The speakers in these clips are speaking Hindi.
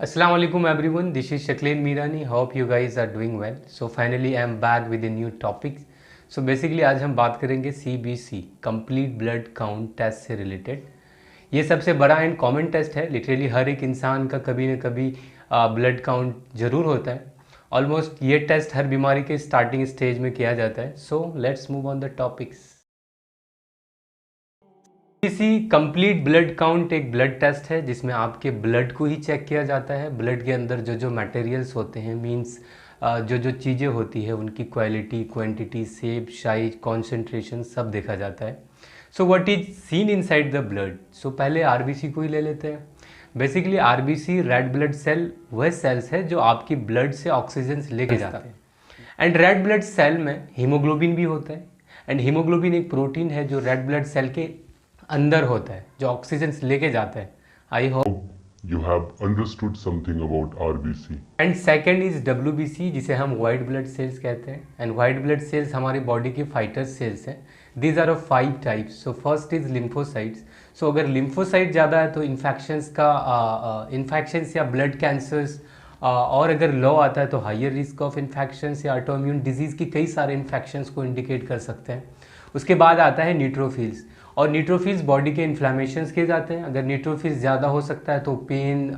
Assalamu alaikum everyone, this is Shakleen Mirani. Hope you guys are doing well. So finally I am back with a new topic. So basically आज हम बात करेंगे CBC complete blood count test से रिलेटेड। ये सबसे बड़ा एंड कॉमन टेस्ट है। लिटरली हर एक इंसान का कभी न कभी ब्लड काउंट ज़रूर होता है। ऑलमोस्ट ये टेस्ट हर बीमारी के स्टार्टिंग स्टेज में किया जाता है। So let's move on the topics. किसी कंप्लीट ब्लड काउंट एक ब्लड टेस्ट है जिसमें आपके ब्लड को ही चेक किया जाता है। ब्लड के अंदर जो जो मटेरियल्स होते हैं मींस जो जो चीज़ें होती है उनकी quality, quantity, shape, size, concentration सब देखा जाता है। So what is seen inside the blood. So पहले आरबीसी को ही ले लेते हैं। Basically RBC red blood cell वह सेल्स है जो आपकी ब्लड से ऑक्सीजन लेके जाते हैं। एंड रेड ब्लड सेल में हीमोग्लोबिन भी होता है। एंड हीमोग्लोबिन एक प्रोटीन है जो रेड ब्लड सेल के अंदर होता है जो ऑक्सीजन लेके जाता है। I hope You have understood something about RBC. And second is WBC जिसे हम वाइट ब्लड सेल्स कहते हैं। एंड वाइट ब्लड सेल्स हमारी बॉडी के फाइटर सेल्स हैं। These are of 5 types. So first is lymphocytes. So अगर लिम्फोसाइट ज़्यादा है तो इन्फेक्शंस या ब्लड कैंसर्स, और अगर लो आता है तो हायर रिस्क ऑफ इन्फेक्शंस या ऑटोइम्यून डिजीज़ की कई सारे इन्फेक्शंस को इंडिकेट कर सकते हैं। उसके बाद आता है न्यूट्रोफिल्स। और न्यूट्रोफिल्स बॉडी के इन्फ्लामेशंस के जाते हैं। अगर न्यूट्रोफिल्स ज़्यादा हो सकता है तो पेन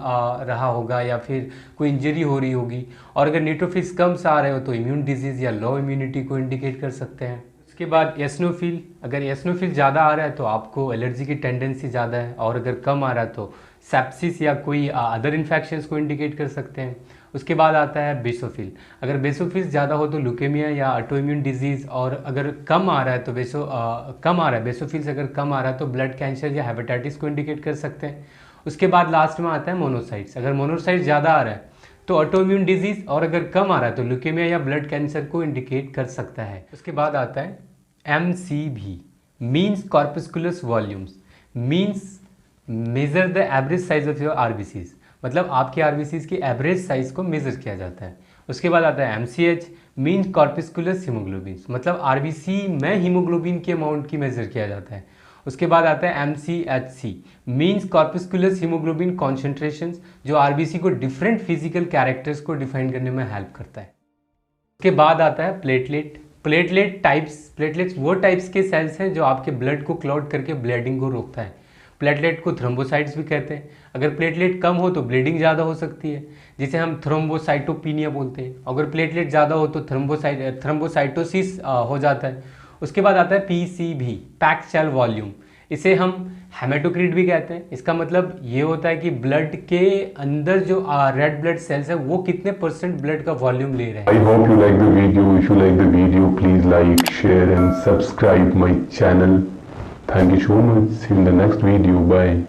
रहा होगा या फिर कोई इंजरी हो रही होगी। और अगर न्यूट्रोफिल्स कम से आ रहे हो तो इम्यून डिजीज़ या लो इम्यूनिटी को इंडिकेट कर सकते हैं। उसके बाद एसनोफिल। अगर एसनोफिल ज़्यादा आ रहा है तो आपको एलर्जी की टेंडेंसी ज़्यादा है। और अगर कम आ रहा है तो सेप्सिस या कोई अदर इन्फेक्शंस को इंडिकेट कर सकते हैं। उसके बाद आता है बेसोफिल। अगर बेसोफिल ज़्यादा हो तो ल्यूकेमिया या ऑटोइम्यून डिजीज़। और अगर कम आ रहा है तो बेसोफिल्स अगर कम आ रहा है तो ब्लड कैंसर या हेपेटाइटिस को इंडिकेट कर सकते हैं। उसके बाद लास्ट में आता है मोनोसाइट्स। अगर मोनोसाइट्स ज़्यादा आ रहा है तो ऑटोइम्यून डिजीज़, और अगर कम आ रहा है तो ल्यूकेमिया या ब्लड कैंसर को इंडिकेट कर सकता है। उसके बाद आता है MCV means corpuscles volumes, means measure the average size of your RBCs. मतलब आपके आरबीसीज की एवरेज साइज को मेजर किया जाता है। उसके बाद आता है MCH मीन्स कॉर्पस्कुलस हीमोग्लोबिन। मतलब आरबीसी में हीमोग्लोबिन के अमाउंट की मेजर किया जाता है। उसके बाद आता है MCHC मीन्स कॉर्पस्कुलस हीमोग्लोबिन कॉन्सेंट्रेशंस, जो आरबीसी को डिफरेंट फिजिकल कैरेक्टर्स को डिफाइन करने में हेल्प करता है। उसके बाद आता है प्लेटलेट्स वो टाइप्स के सेल्स हैं जो आपके ब्लड को क्लॉट करके ब्लीडिंग को रोकता है। प्लेटलेट को थ्रोम्बोसाइट्स भी कहते हैं। अगर प्लेटलेट कम हो तो ब्लीडिंग ज़्यादा हो सकती है, जिसे हम थ्रोम्बोसाइटोपिनिया बोलते हैं। अगर प्लेटलेट ज़्यादा हो तो थ्रोम्बोसाइटोसिस हो जाता है। उसके बाद आता है PCV पैक्ड सेल वॉल्यूम। इसे हम हेमेटोक्रिट भी कहते हैं। इसका मतलब ये होता है कि ब्लड के अंदर जो रेड ब्लड सेल्स है वो कितने % ब्लड का वॉल्यूम ले रहे हैं। I hope you like the video. If you like the video, please like, share and subscribe my channel. Thank you so much. See you in the next video. Bye.